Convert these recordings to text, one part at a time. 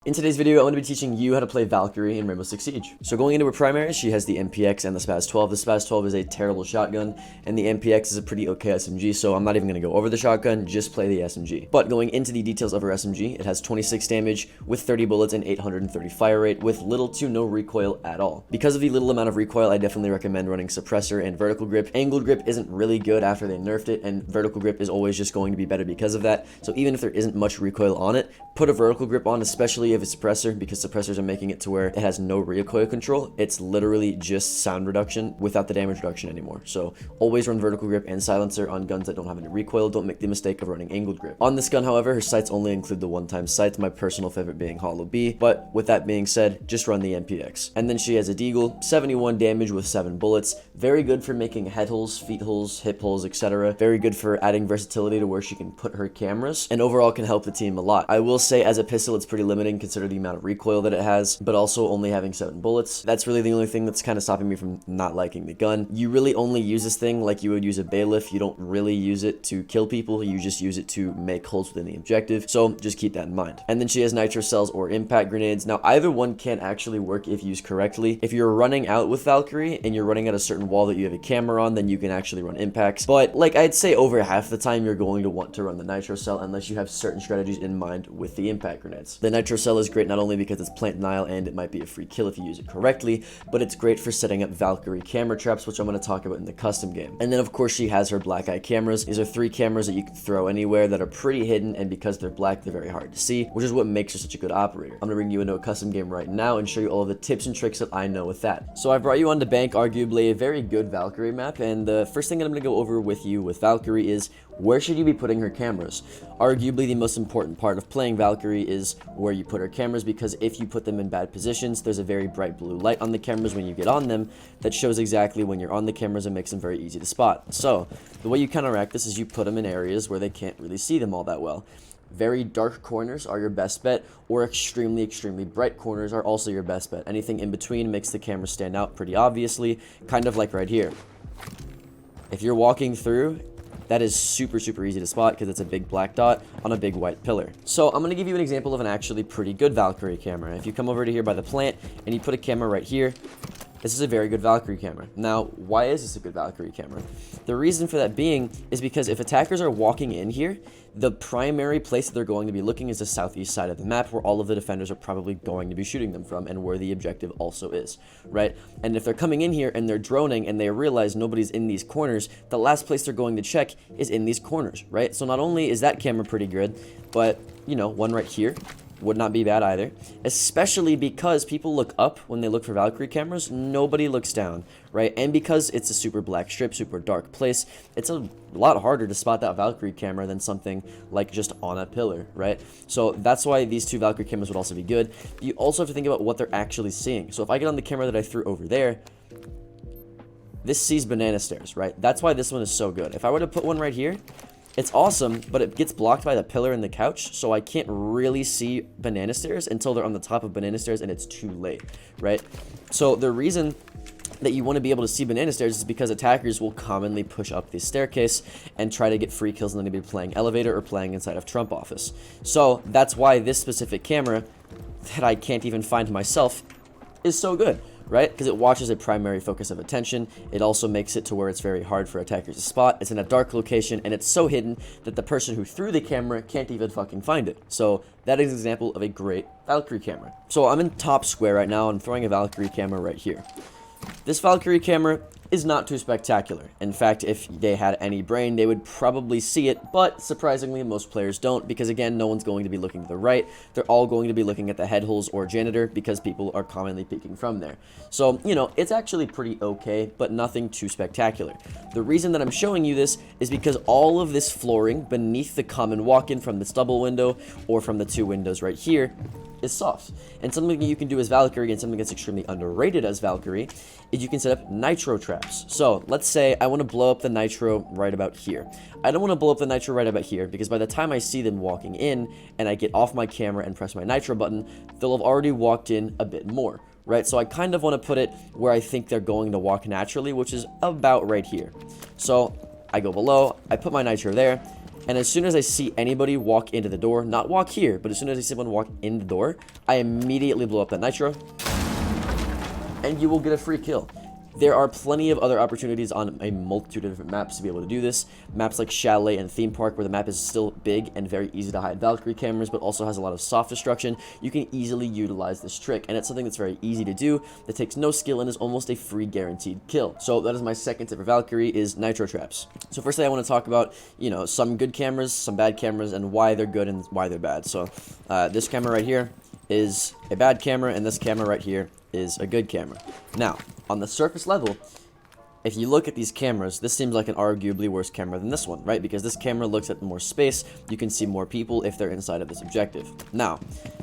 In today's video, I'm going to be teaching you how to play Valkyrie in Rainbow Six Siege. So going into her primaries, she has the MPX and the SPAS 12. The SPAS 12 is a terrible shotgun, and the MPX is a pretty okay SMG, so I'm not even going to go over the shotgun, just play the SMG. But going into the details of her SMG, it has 26 damage with 30 bullets and 830 fire rate with little to no recoil at all. Because of the little amount of recoil, I definitely recommend running suppressor and vertical grip. Angled grip isn't really good after they nerfed it, and vertical grip is always just going to be better because of that. So even if there isn't much recoil on it, put a vertical grip on, especially if it's suppressor, because suppressors are making it to where it has no recoil control. It's literally just sound reduction without the damage reduction anymore. So always run vertical grip and silencer on guns that don't have any recoil. Don't make the mistake of running angled grip. On this gun, however, her sights only include the one-time sights, my personal favorite being Hollow B. But with that being said, just run the MPX. And then she has a Deagle, 71 damage with 7 bullets. Very good for making head holes, feet holes, hip holes, etc. Very good for adding versatility to where she can put her cameras, and overall can help the team a lot. I will say as a pistol, it's pretty limiting considering the amount of recoil that it has, but also only having 7 bullets. That's really the only thing that's kind of stopping me from not liking the gun. You really only use this thing like you would use a bailiff. You don't really use it to kill people. You just use it to make holes within the objective. So just keep that in mind. And then she has nitro cells or impact grenades. Now either one can actually work if used correctly. If you're running out with Valkyrie and you're running at a certain wall that you have a camera on, then you can actually run impacts. But like I'd say over half the time you're going to want to run the nitro cell unless you have certain strategies in mind with the impact grenades. The nitro cell is great not only because it's plant denial and it might be a free kill if you use it correctly, but it's great for setting up Valkyrie camera traps, which I'm going to talk about in the custom game. And then of course she has her black eye cameras. These are 3 cameras that you can throw anywhere that are pretty hidden, and because they're black, they're very hard to see, which is what makes her such a good operator. I'm going to bring you into a custom game right now and show you all of the tips and tricks that I know with that. So I brought you onto Bank, arguably a very good Valkyrie map, and the first thing that I'm going to go over with you with Valkyrie is where should you be putting her cameras? Arguably the most important part of playing Valkyrie is where you put her cameras, because if you put them in bad positions, there's a very bright blue light on the cameras when you get on them that shows exactly when you're on the cameras and makes them very easy to spot. So the way you counteract this is you put them in areas where they can't really see them all that well. Very dark corners are your best bet, or extremely bright corners are also your best bet. Anything in between makes the camera stand out pretty obviously, kind of like right here. If you're walking through, that is super easy to spot because it's a big black dot on a big white pillar. So I'm going to give you an example of an actually pretty good Valkyrie camera. If you come over to here by the plant and you put a camera right here, this is a very good Valkyrie camera. Now, why is this a good Valkyrie camera? The reason for that being is because if attackers are walking in here, the primary place that they're going to be looking is the southeast side of the map, where all of the defenders are probably going to be shooting them from, and where the objective also is, right? And if they're coming in here and they're droning and they realize nobody's in these corners, the last place they're going to check is in these corners, right? So not only is that camera pretty good, but, you know, one right here would not be bad either, especially because people look up when they look for Valkyrie cameras. Nobody looks down, right? And because it's a super black strip, super dark place, it's a lot harder to spot that Valkyrie camera than something like just on a pillar, right? So that's why these 2 Valkyrie cameras would also be good. You also have to think about what they're actually seeing. So if I get on the camera that I threw over there, this sees banana stairs, right? That's why this one is so good. If I were to put one right here, it's awesome, but it gets blocked by the pillar and the couch, so I can't really see banana stairs until they're on the top of banana stairs, and it's too late, right? So the reason that you want to be able to see banana stairs is because attackers will commonly push up this staircase and try to get free kills, and then they'll be playing elevator or playing inside of Trump office. So that's why this specific camera that I can't even find myself is so good, right? Because it watches a primary focus of attention. It also makes it to where it's very hard for attackers to spot. It's in a dark location, and it's so hidden that the person who threw the camera can't even fucking find it. So that is an example of a great Valkyrie camera. So I'm in top square right now. I'm throwing a Valkyrie camera right here. This Valkyrie camera is not too spectacular. In fact, if they had any brain, they would probably see it, but surprisingly, most players don't, because again, no one's going to be looking to the right. They're all going to be looking at the head holes or janitor, because people are commonly peeking from there. So, you know, it's actually pretty okay, but nothing too spectacular. The reason that I'm showing you this is because all of this flooring beneath the common walk-in from this double window or from the 2 windows right here is soft. And something that you can do as Valkyrie, and something that's extremely underrated as Valkyrie, is you can set up nitro traps. So let's say I want to blow up the nitro right about here. I don't want to blow up the nitro right about here, because by the time I see them walking in and I get off my camera and press my nitro button, they'll have already walked in a bit more, right? So I kind of want to put it where I think they're going to walk naturally, which is about right here. So I go below, I put my nitro there, And as soon as I see anybody walk into the door, not walk here, but as soon as I see someone walk in the door, I immediately blow up that nitro, and you will get a free kill. There are plenty of other opportunities on a multitude of different maps to be able to do this. Maps like Chalet and Theme Park, where the map is still big and very easy to hide Valkyrie cameras, but also has a lot of soft destruction. You can easily utilize this trick, and it's something that's very easy to do, that takes no skill and is almost a free guaranteed kill. So that is my second tip for Valkyrie, is nitro traps. So firstly, I want to talk about, some good cameras, some bad cameras, and why they're good and why they're bad. So this camera right here is a bad camera, and this camera right here is a good camera. Now, on the surface level, if you look at these cameras, this seems like an arguably worse camera than this one, right? Because this camera looks at more space, you can see more people if they're inside of this objective. Now,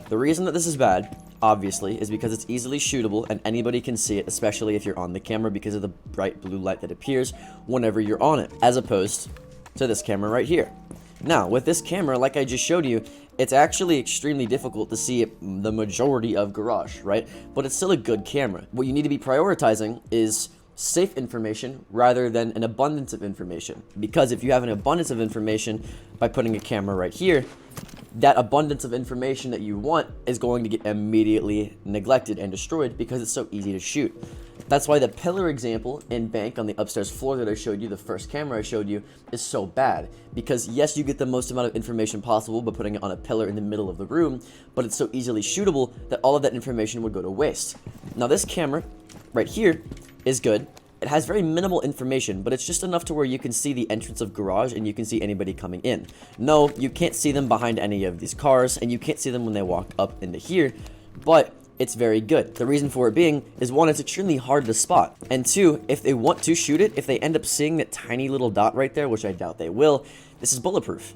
the reason that this is bad, obviously, is because it's easily shootable and anybody can see it, especially if you're on the camera, because of the bright blue light that appears whenever you're on it, as opposed to this camera right here. Now, with this camera, like I just showed you, it's actually extremely difficult to see the majority of garage, right? But it's still a good camera. What you need to be prioritizing is safe information rather than an abundance of information. Because if you have an abundance of information by putting a camera right here, that abundance of information that you want is going to get immediately neglected and destroyed because it's so easy to shoot. That's why the pillar example in Bank on the upstairs floor that I showed you, the first camera I showed you, is so bad. Because yes, you get the most amount of information possible by putting it on a pillar in the middle of the room, but it's so easily shootable that all of that information would go to waste. Now this camera right here is good. It has very minimal information, but it's just enough to where you can see the entrance of garage and you can see anybody coming in. No, you can't see them behind any of these cars, and you can't see them when they walk up into here, but it's very good. The reason for it being is, one, it's extremely hard to spot, and two, if they want to shoot it, if they end up seeing that tiny little dot right there, which I doubt they will, this is bulletproof.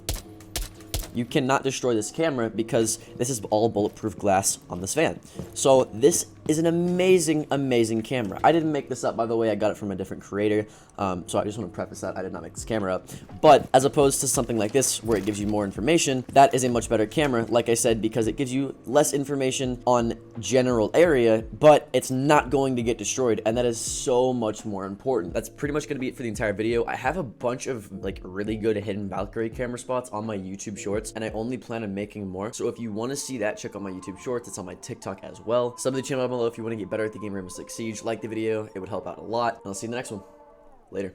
You cannot destroy this camera because this is all bulletproof glass on this van. So this is an amazing, amazing camera. I didn't make this up, by the way. I got it from a different creator. So I just want to preface that I did not make this camera up. But as opposed to something like this, where it gives you more information, that is a much better camera, like I said, because it gives you less information on general area, but it's not going to get destroyed, and that is so much more important. That's pretty much going to be it for the entire video. I have a bunch of really good hidden Valkyrie camera spots on my YouTube shorts, and I only plan on making more. So if you want to see that, check out my YouTube shorts. It's on my TikTok as well. Sub to the channel down below if you want to get better at the game Rainbow Six Siege. Like the video, it would help out a lot, and I'll see you in the next one. Later.